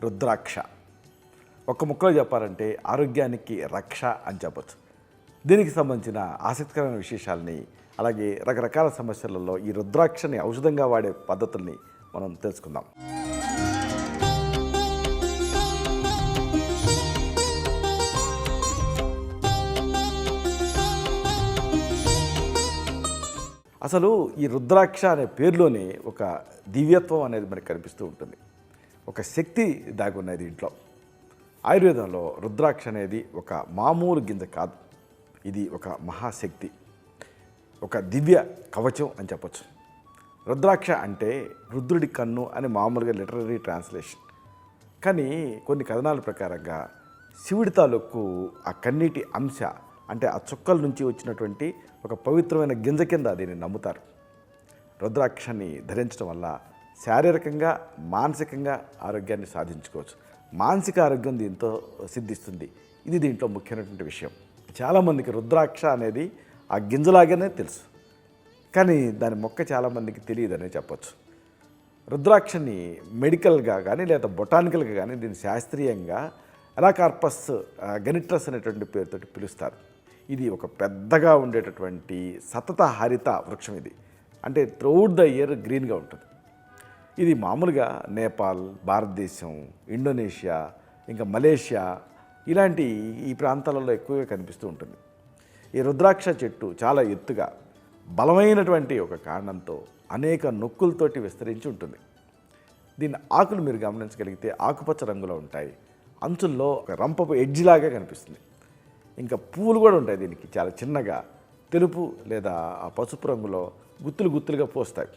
రుద్రాక్ష. ఒక్క ముక్కలో చెప్పాలంటే ఆరోగ్యానికి రక్ష అని చెప్పచ్చు. దీనికి సంబంధించిన ఆసక్తికరమైన విశేషాలని, అలాగే రకరకాల సమస్యలలో ఈ రుద్రాక్షని ఔషధంగా వాడే పద్ధతుల్ని మనం తెలుసుకుందాం. అసలు ఈ రుద్రాక్ష అనే పేరులోనే ఒక దివ్యత్వం అనేది మనకు కనిపిస్తూ ఉంటుంది. ఒక శక్తి దాగున్నది దీంట్లో. ఆయుర్వేదంలో రుద్రాక్ష అనేది ఒక మామూలు గింజ కాదు, ఇది ఒక మహాశక్తి, ఒక దివ్య కవచం అని చెప్పచ్చు. రుద్రాక్ష అంటే రుద్రుడి కన్ను అని మామూలుగా లిటరరీ ట్రాన్స్లేషన్. కానీ కొన్ని కథనాల ప్రకారంగా శివుడి తాలూకు ఆ కన్నీటి అంశ, అంటే ఆ చుక్కల నుంచి వచ్చినటువంటి ఒక పవిత్రమైన గింజ కింద దీన్ని నమ్ముతారు. రుద్రాక్షని ధరించడం వల్ల శారీరకంగా మానసికంగా ఆరోగ్యాన్ని సాధించుకోవచ్చు. మానసిక ఆరోగ్యం దీంతో సిద్ధిస్తుంది. ఇది దీంట్లో ముఖ్యమైనటువంటి విషయం. చాలామందికి రుద్రాక్ష అనేది ఆ గింజలాగానే తెలుసు, కానీ దాని మొక్క చాలామందికి తెలియదనే చెప్పచ్చు. రుద్రాక్షని మెడికల్గా కానీ లేదా బొటానికల్గా కానీ దీన్ని శాస్త్రీయంగా ఎలాకార్పస్ గనిట్రస్ అనేటువంటి పేరుతోటి పిలుస్తారు. ఇది ఒక పెద్దగా ఉండేటటువంటి సతత హరిత వృక్షం. ఇది అంటే త్రూఅవుట్ ద ఇయర్ గ్రీన్గా ఉంటుంది. ఇది మామూలుగా నేపాల్, భారతదేశం, ఇండోనేషియా, ఇంకా మలేషియా ఇలాంటి ఈ ప్రాంతాలలో ఎక్కువగా కనిపిస్తూ ఉంటుంది. ఈ రుద్రాక్ష చెట్టు చాలా ఎత్తుగా బలమైనటువంటి ఒక కాండంతో అనేక నొక్కులతోటి విస్తరించి ఉంటుంది. దీని ఆకులు మీరు గమనించగలిగితే ఆకుపచ్చ రంగులో ఉంటాయి. అంచుల్లో ఒక రంపపు ఎడ్జిలాగా కనిపిస్తుంది. ఇంకా పువ్వులు కూడా ఉంటాయి దీనికి, చాలా చిన్నగా తెలుపు లేదా ఆ పసుపు రంగులో గుత్తులు గుత్తులుగా పోస్తాయి.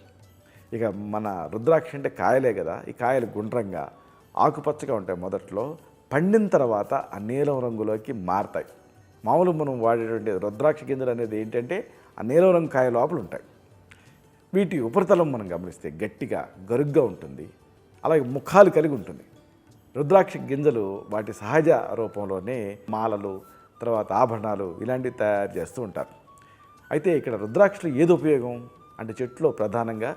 ఇక మన రుద్రాక్ష అంటే కాయలే కదా, ఈ కాయలు గుండ్రంగా ఆకుపచ్చగా ఉంటాయి మొదట్లో, పండిన తర్వాత ఆ నీలం రంగులోకి మారతాయి. మామూలుగా మనం వాడేటువంటి రుద్రాక్ష గింజలు అనేది ఏంటంటే ఆ నీలం రంగు కాయ లోపల ఉంటాయి. వీటి ఉపరితలం మనం గమనిస్తే గట్టిగా గరుగ్గా ఉంటుంది, అలాగే ముఖాలు కలిగి ఉంటుంది. రుద్రాక్ష గింజలు వాటి సహజ రూపంలోనే మాలలు, తర్వాత ఆభరణాలు ఇలాంటివి తయారు చేస్తూ ఉంటారు. అయితే ఇక్కడ రుద్రాక్షలు ఏది ఉపయోగం అంటే చెట్లో ప్రధానంగా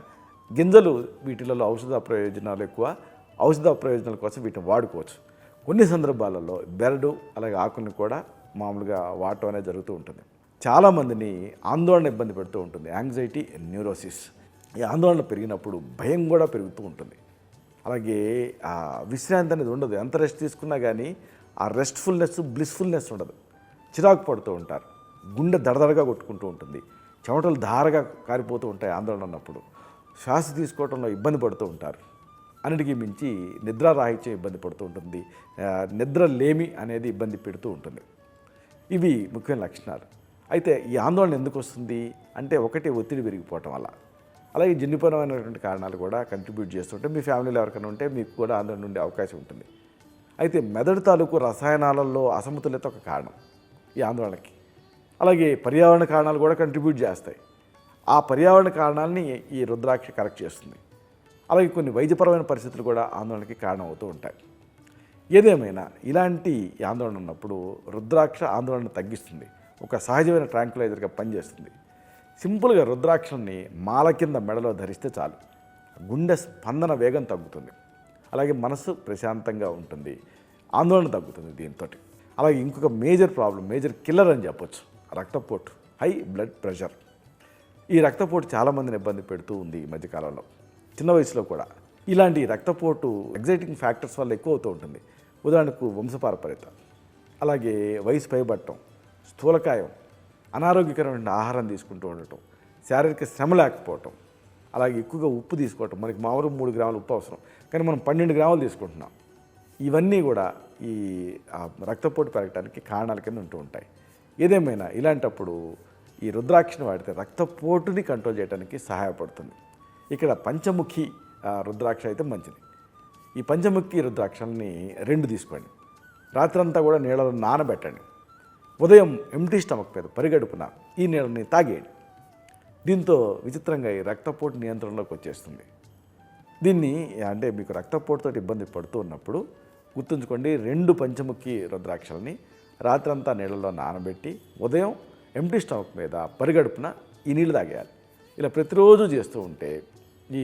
గింజలు, వీటిలలో ఔషధ ప్రయోజనాలు ఎక్కువ. ఔషధ ప్రయోజనాల కోసం వీటిని వాడుకోవచ్చు. కొన్ని సందర్భాలలో బెరడు అలాగే ఆకుల్ని కూడా మామూలుగా వాడటం అనేది జరుగుతూ ఉంటుంది. చాలామందిని ఆందోళన ఇబ్బంది పెడుతూ ఉంటుంది, యాంగ్జైటీ, న్యూరోసిస్. ఈ ఆందోళన పెరిగినప్పుడు భయం కూడా పెరుగుతూ ఉంటుంది. అలాగే ఆ విశ్రాంతి అనేది ఉండదు. ఎంత రెస్ట్ తీసుకున్నా కానీ ఆ రెస్ట్ఫుల్నెస్, బ్లిస్ఫుల్నెస్ ఉండదు. చిరాకు పడుతూ ఉంటారు, గుండె దడదడగా కొట్టుకుంటూ ఉంటుంది, చెమటలు ధారగా కారిపోతూ ఉంటాయి ఆందోళన ఉన్నప్పుడు, శ్వాస తీసుకోవడంలో ఇబ్బంది పడుతూ ఉంటారు. అన్నిటికీ మించి నిద్రారాహిత్యం ఇబ్బంది పడుతూ ఉంటుంది, నిద్ర లేమి అనేది ఇబ్బంది పెడుతూ ఉంటుంది. ఇవి ముఖ్యమైన లక్షణాలు. అయితే ఈ ఆందోళన ఎందుకు వస్తుంది అంటే ఒకటి ఒత్తిడి పెరిగిపోవటం వల్ల, అలాగే జన్యుపరమైనటువంటి కారణాలు కూడా కంట్రిబ్యూట్ చేస్తుంటే మీ ఫ్యామిలీలో ఎవరికైనా ఉంటే మీకు కూడా ఆందోళన ఉండే అవకాశం ఉంటుంది. అయితే మెదడు తాలూకు రసాయనాలలో అసమతుల్యత ఒక కారణం ఈ ఆందోళనకి. అలాగే పర్యావరణ కారణాలు కూడా కంట్రిబ్యూట్ చేస్తాయి. ఆ పర్యావరణ కారణాలని ఈ రుద్రాక్ష కరెక్ట్ చేస్తుంది. అలాగే కొన్ని వైద్యపరమైన పరిస్థితులు కూడా ఆందోళనకి కారణం అవుతూ ఉంటాయి. ఏదేమైనా ఇలాంటి ఆందోళన ఉన్నప్పుడు రుద్రాక్ష ఆందోళన తగ్గిస్తుంది, ఒక సహజమైన ట్రాంక్యులైజర్గా పనిచేస్తుంది. సింపుల్గా రుద్రాక్షల్ని మాల కింద మెడలో ధరిస్తే చాలు, గుండె స్పందన వేగం తగ్గుతుంది, అలాగే మనసు ప్రశాంతంగా ఉంటుంది, ఆందోళన తగ్గుతుంది దీంతో. అలాగే ఇంకొక మేజర్ ప్రాబ్లం, మేజర్ కిల్లర్ అని చెప్పొచ్చు, రక్తపోటు, హై బ్లడ్ ప్రెషర్. ఈ రక్తపోటు చాలామందిని ఇబ్బంది పెడుతూ ఉంది ఈ మధ్యకాలంలో, చిన్న వయసులో కూడా. ఇలాంటి రక్తపోటు ఎగ్జైటింగ్ ఫ్యాక్టర్స్ వల్ల ఎక్కువ అవుతూ ఉంటుంది. ఉదాహరణకు వంశపారపర్యత, అలాగే వయసు పైబట్టడం, స్థూలకాయం, అనారోగ్యకరమైన ఆహారం తీసుకుంటూ ఉండటం, శారీరక శ్రమ లేకపోవటం, అలాగే ఎక్కువగా ఉప్పు తీసుకోవటం. మనకి మామూలు 3 గ్రాముల ఉప్పు అవసరం, కానీ మనం 12 గ్రాములు తీసుకుంటున్నాం. ఇవన్నీ కూడా ఈ రక్తపోటు పెరగడానికి కారణాల కింద ఉంటూ ఉంటాయి. ఏదేమైనా ఇలాంటప్పుడు ఈ రుద్రాక్షని వాడితే రక్తపోటుని కంట్రోల్ చేయడానికి సహాయపడుతుంది. ఇక్కడ పంచముఖి రుద్రాక్ష అయితే మంచిది. ఈ పంచముఖి రుద్రాక్షల్ని 2 తీసుకోండి, రాత్రంతా కూడా నీళ్ళలో నానబెట్టండి, ఉదయం ఎంటీ స్టమక్ మీద పరిగడుపున ఈ నీళ్ళని తాగేయండి. దీంతో విచిత్రంగా ఈ రక్తపోటు నియంత్రణలోకి వచ్చేస్తుంది. దీన్ని అంటే మీకు రక్తపోటుతో ఇబ్బంది పడుతూ ఉన్నప్పుడు గుర్తుంచుకోండి, 2 పంచముఖి రుద్రాక్షల్ని రాత్రంతా నీళ్ళలో నానబెట్టి ఉదయం ఎంటీ స్టమక్ మీద పరిగడుపున ఈ నీళ్ళు తాగేయాలి. ఇలా ప్రతిరోజు చేస్తూ ఉంటే ఈ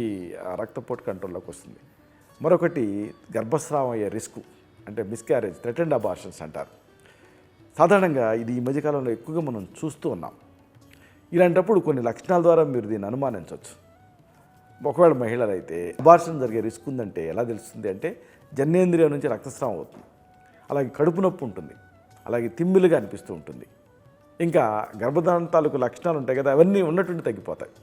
రక్తపోటు కంట్రోల్లోకి వస్తుంది. మరొకటి గర్భస్రావం అయ్యే రిస్క్, అంటే మిస్క్యారేజ్, థ్రెటెండ్ అబార్షన్స్ అంటారు. సాధారణంగా ఇది ఈ మధ్యకాలంలో ఎక్కువగా మనం చూస్తూ ఉన్నాం. ఇలాంటప్పుడు కొన్ని లక్షణాల ద్వారా మీరు దీన్ని అనుమానించవచ్చు. ఒకవేళ మహిళలు అయితే అబార్షన్ జరిగే రిస్క్ ఉందంటే ఎలా తెలుస్తుంది అంటే, జననేంద్రియం నుంచి రక్తస్రావం అవుతుంది, అలాగే కడుపు నొప్పి ఉంటుంది, అలాగే తిమ్మిలుగా అనిపిస్తూ ఉంటుంది, ఇంకా గర్భధారణ తాలూకు లక్షణాలు ఉంటాయి కదా, అవన్నీ ఉన్నటువంటి తగ్గిపోతాయి.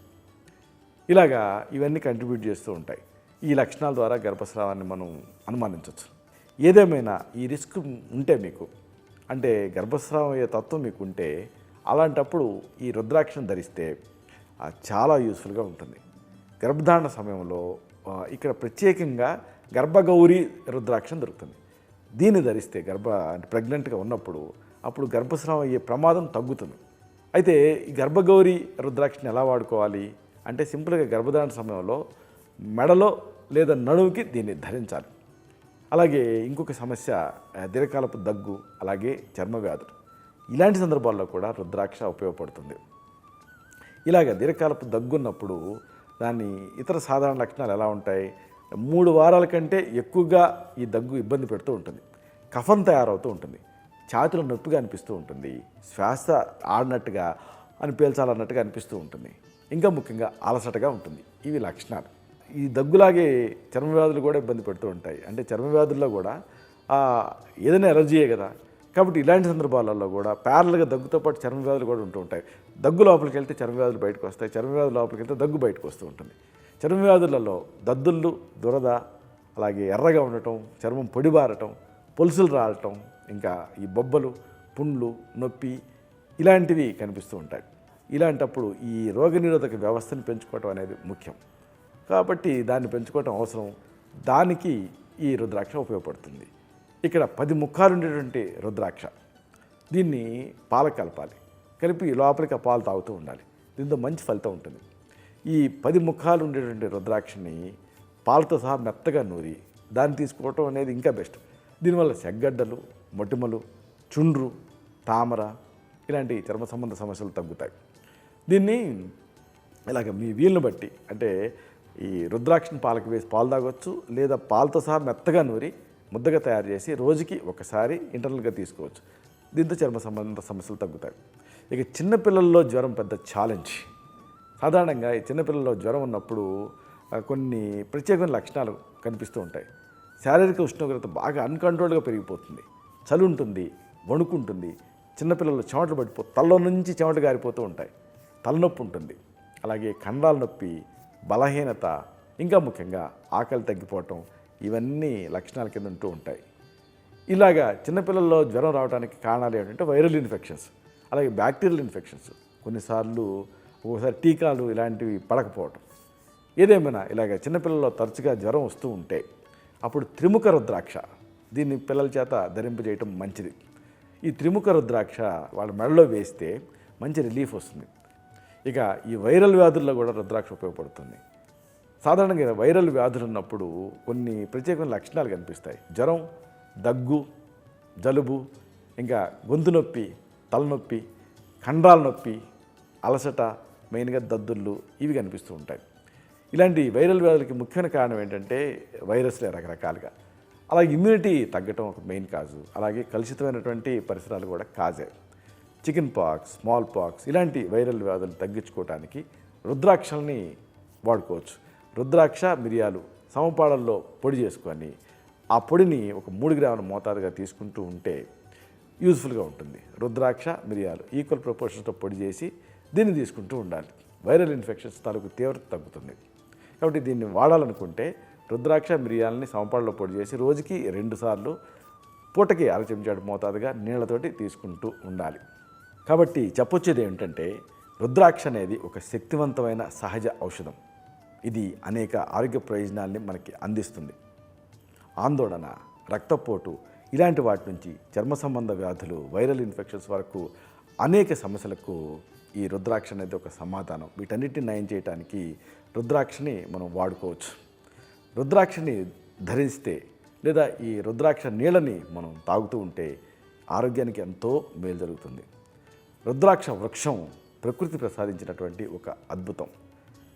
ఇలాగా ఇవన్నీ కంట్రిబ్యూట్ చేస్తూ ఉంటాయి. ఈ లక్షణాల ద్వారా గర్భస్రావాన్ని మనం అనుమానించవచ్చు. ఏదేమైనా ఈ రిస్క్ ఉంటే మీకు, అంటే గర్భస్రావం అయ్యే తత్వం మీకు ఉంటే, అలాంటప్పుడు ఈ రుద్రాక్షను ధరిస్తే చాలా యూస్ఫుల్గా ఉంటుంది. గర్భధారణ సమయంలో ఇక్కడ ప్రత్యేకంగా గర్భగౌరి రుద్రాక్షం దొరుకుతుంది. దీన్ని ధరిస్తే అంటే ప్రెగ్నెంట్గా ఉన్నప్పుడు అప్పుడు గర్భస్రావం అయ్యే ప్రమాదం తగ్గుతుంది. అయితే ఈ గర్భగౌరి రుద్రాక్షని ఎలా వాడుకోవాలి అంటే, సింపుల్గా గర్భధారణ సమయంలో మెడలో లేదా నడుముకి దీన్ని ధరించాలి. అలాగే ఇంకొక సమస్య దీర్ఘకాలపు దగ్గు, అలాగే చర్మ వ్యాధులు. ఇలాంటి సందర్భాల్లో కూడా రుద్రాక్ష ఉపయోగపడుతుంది. ఇలాగ దీర్ఘకాలపు దగ్గు ఉన్నప్పుడు దాని ఇతర సాధారణ లక్షణాలు ఎలా ఉంటాయి? 3 వారాల కంటే ఎక్కువగా ఈ దగ్గు ఇబ్బంది పెడుతూ ఉంటుంది, కఫం తయారవుతూ ఉంటుంది, ఛాతీలో నొప్పిగా అనిపిస్తూ ఉంటుంది, శ్వాస ఆడినట్టుగా పీల్చాలన్నట్టుగా అనిపిస్తూ ఉంటుంది, ఇంకా ముఖ్యంగా అలసటగా ఉంటుంది. ఇవి లక్షణాలు. ఈ దగ్గులాగే చర్మ వ్యాధులు కూడా ఇబ్బంది పెడుతూ ఉంటాయి. అంటే చర్మ వ్యాధుల్లో కూడా ఏదైనా ఎలర్జీయే కదా, కాబట్టి ఇలాంటి సందర్భాలలో కూడా ప్యారల్గా దగ్గుతో పాటు చర్మ వ్యాధులు కూడా ఉంటూ ఉంటాయి. దగ్గు లోపలికి వెళ్తే చర్మ వ్యాధులు బయటకు వస్తాయి, చర్మ వ్యాధులు లోపలికి వెళ్తే దగ్గు బయటకు వస్తూ ఉంటుంది. చర్మ వ్యాధులలో దద్దుళ్ళు, దురద, అలాగే ఎర్రగా ఉండటం, చర్మం పొడిబారటం, పొలుసులు రాలటం, ఇంకా ఈ బొబ్బలు, పుండ్లు, నొప్పి ఇలాంటివి కనిపిస్తూ ఉంటాయి. ఇలాంటప్పుడు ఈ రోగనిరోధక వ్యవస్థను పెంచుకోవటం అనేది ముఖ్యం. కాబట్టి దాన్ని పెంచుకోవటం అవసరం. దానికి ఈ రుద్రాక్ష ఉపయోగపడుతుంది. ఇక్కడ 10 ముఖాలు ఉండేటువంటి రుద్రాక్ష. దీన్ని పాలు కలపాలి, కలిపి లోపలికి ఆ పాలు తాగుతూ ఉండాలి. దీంతో మంచి ఫలితం ఉంటుంది. ఈ 10 ముఖాలు ఉండేటువంటి రుద్రాక్షని పాలతో సహా మెత్తగా నూరి దాన్ని తీసుకోవటం అనేది ఇంకా బెస్ట్. దీనివల్ల సెగ్గడ్డలు, మొటిమలు, చుండ్రు, తామర ఇలాంటి చర్మ సంబంధ సమస్యలు తగ్గుతాయి. దీన్ని ఇలాగ మీ వీలుని బట్టి, అంటే ఈ రుద్రాక్షని పాలకు వేసి పాలు తాగొచ్చు, లేదా పాలతో సహా మెత్తగా నూరి ముద్దగా తయారు చేసి రోజుకి ఒకసారి ఇంటర్నల్గా తీసుకోవచ్చు. దీంతో చర్మ సంబంధ సమస్యలు తగ్గుతాయి. ఇక చిన్నపిల్లల్లో జ్వరం పెద్ద ఛాలెంజ్. సాధారణంగా ఈ చిన్నపిల్లల్లో జ్వరం ఉన్నప్పుడు కొన్ని ప్రత్యేకమైన లక్షణాలు కనిపిస్తూ ఉంటాయి. శారీరక ఉష్ణోగ్రత బాగా అన్కంట్రోల్డ్గా పెరిగిపోతుంది, చలి ఉంటుంది, వణుకుంటుంది, చిన్నపిల్లలు చెమటలు తలలో నుంచి చెమటలు గారిపోతూ ఉంటాయి, తలనొప్పి ఉంటుంది, అలాగే కండరాల నొప్పి, బలహీనత, ఇంకా ముఖ్యంగా ఆకలి తగ్గిపోవటం, ఇవన్నీ లక్షణాల కింద ఉంటూ ఉంటాయి. ఇలాగా చిన్నపిల్లల్లో జ్వరం రావడానికి కారణాలు ఏంటంటే వైరల్ ఇన్ఫెక్షన్స్, అలాగే బ్యాక్టీరియల్ ఇన్ఫెక్షన్స్, కొన్నిసార్లు ఒక్కోసారి టీకాలు ఇలాంటివి పడకపోవటం. ఏదేమైనా ఇలాగ చిన్నపిల్లల్లో తరచుగా జ్వరం వస్తూ ఉంటే అప్పుడు త్రిముఖ రుద్రాక్ష, దీన్ని పిల్లల చేత ధరింపజేయటం మంచిది. ఈ త్రిముఖ రుద్రాక్ష వాళ్ళ మెడలో వేస్తే మంచి రిలీఫ్ వస్తుంది. ఇక ఈ వైరల్ వ్యాధుల్లో కూడా రుద్రాక్ష ఉపయోగపడుతుంది. సాధారణంగా వైరల్ వ్యాధులు ఉన్నప్పుడు కొన్ని ప్రత్యేకమైన లక్షణాలు కనిపిస్తాయి. జ్వరం, దగ్గు, జలుబు, ఇంకా గొంతు నొప్పి, తలనొప్పి, కండరాల నొప్పి, అలసట, మెయిన్గా దద్దుళ్ళు ఇవి కనిపిస్తూ ఉంటాయి. ఇలాంటి వైరల్ వ్యాధులకి ముఖ్యమైన కారణం ఏంటంటే వైరస్లే రకరకాలుగా. అలాగే ఇమ్యూనిటీ తగ్గటం ఒక మెయిన్ కాజు, అలాగే కలుషితమైనటువంటి పరిసరాలు కూడా కాజే. చికెన్ పాక్స్, స్మాల్ పాక్స్ ఇలాంటి వైరల్ వ్యాధులు తగ్గించుకోవడానికి రుద్రాక్షల్ని వాడుకోవచ్చు. రుద్రాక్ష, మిరియాలు సమపాళల్లో పొడి చేసుకొని ఆ పొడిని ఒక 3 గ్రాముల మోతాదుగా తీసుకుంటూ ఉంటే యూజ్ఫుల్గా ఉంటుంది. రుద్రాక్ష, మిరియాలు ఈక్వల్ ప్రపోర్షన్స్తో పొడి చేసి దీన్ని తీసుకుంటూ ఉండాలి. వైరల్ ఇన్ఫెక్షన్స్ తాలూకు తీవ్రత తగ్గుతుంది. కాబట్టి దీన్ని వాడాలనుకుంటే రుద్రాక్ష, మిరియాలని సమపాళలో పొడి చేసి రోజుకి 2 సార్లు పూటకి 1/2 చెంచాడు మోతాదుగా నీళ్లతోటి తీసుకుంటూ ఉండాలి. కాబట్టి చెప్పొచ్చేది ఏమిటంటే, రుద్రాక్ష అనేది ఒక శక్తివంతమైన సహజ ఔషధం. ఇది అనేక ఆరోగ్య ప్రయోజనాల్ని మనకి అందిస్తుంది. ఆందోళన, రక్తపోటు ఇలాంటి వాటి నుంచి చర్మ సంబంధ వ్యాధులు, వైరల్ ఇన్ఫెక్షన్స్ వరకు అనేక సమస్యలకు ఈ రుద్రాక్ష అనేది ఒక సమాధానం. వీటన్నిటిని నయం చేయడానికి రుద్రాక్షని మనం వాడుకోవచ్చు. రుద్రాక్షని ధరిస్తే లేదా ఈ రుద్రాక్ష నీళ్ళని మనం తాగుతూ ఉంటే ఆరోగ్యానికి ఎంతో మేలు జరుగుతుంది. రుద్రాక్ష వృక్షం ప్రకృతి ప్రసాదించినటువంటి ఒక అద్భుతం.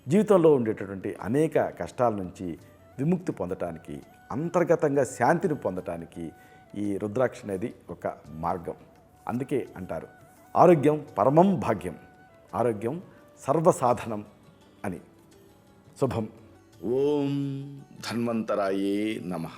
జీవితంలో ఉండేటటువంటి అనేక కష్టాల నుంచి విముక్తి పొందటానికి, అంతర్గతంగా శాంతిని పొందటానికి ఈ రుద్రాక్ష అనేది ఒక మార్గం. అందుకే అంటారు ఆరోగ్యం పరమం భాగ్యం, ఆరోగ్యం సర్వసాధనం అని. శుభం. ఓం ధన్వంతరాయే నమః.